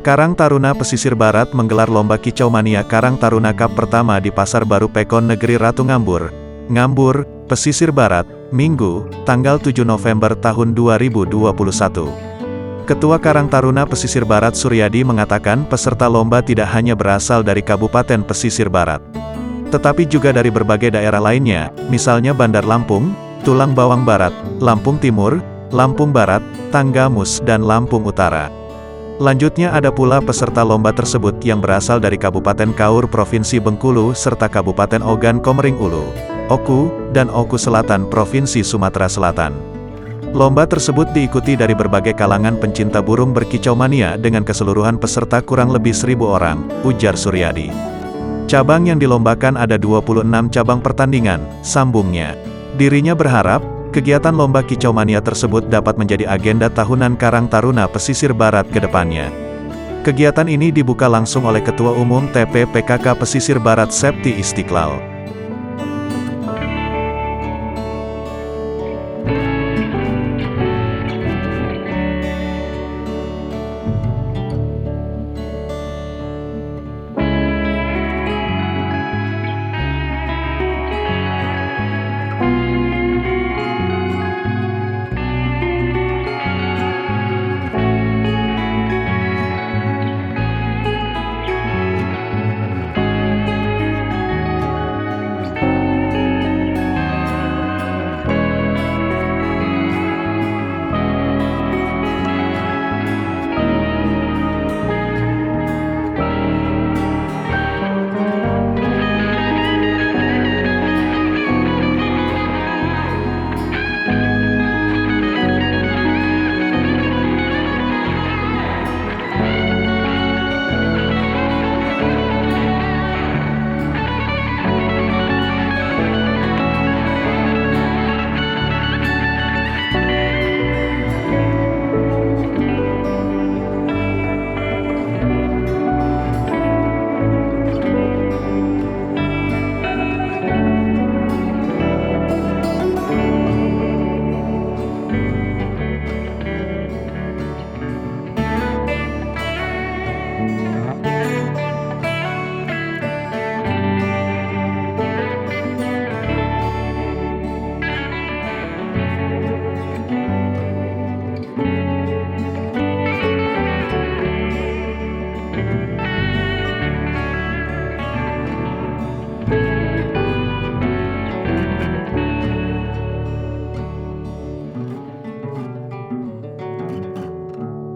Karang Taruna Pesisir Barat menggelar Lomba Kicau Mania Karang Taruna Cup pertama di Pasar Baru Pekon Negeri Ratu Ngambur, Ngambur, Pesisir Barat, Minggu, tanggal 7 November tahun 2021. Ketua Karang Taruna Pesisir Barat Suryadi mengatakan peserta lomba tidak hanya berasal dari Kabupaten Pesisir Barat, tetapi juga dari berbagai daerah lainnya, misalnya Bandar Lampung, Tulang Bawang Barat, Lampung Timur, Lampung Barat, Tanggamus dan Lampung Utara. Lanjutnya ada pula peserta lomba tersebut yang berasal dari Kabupaten Kaur Provinsi Bengkulu serta Kabupaten Ogan Komering Ulu, Oku, dan Oku Selatan Provinsi Sumatera Selatan. Lomba tersebut diikuti dari berbagai kalangan pencinta burung berkicau mania dengan keseluruhan peserta kurang lebih 1.000 orang, ujar Suryadi. Cabang yang dilombakan ada 26 cabang pertandingan, sambungnya. Dirinya berharap, kegiatan Lomba Kicau Mania tersebut dapat menjadi agenda tahunan Karang Taruna Pesisir Barat ke depannya. Kegiatan ini dibuka langsung oleh Ketua Umum TP PKK Pesisir Barat Septi Istiqlal.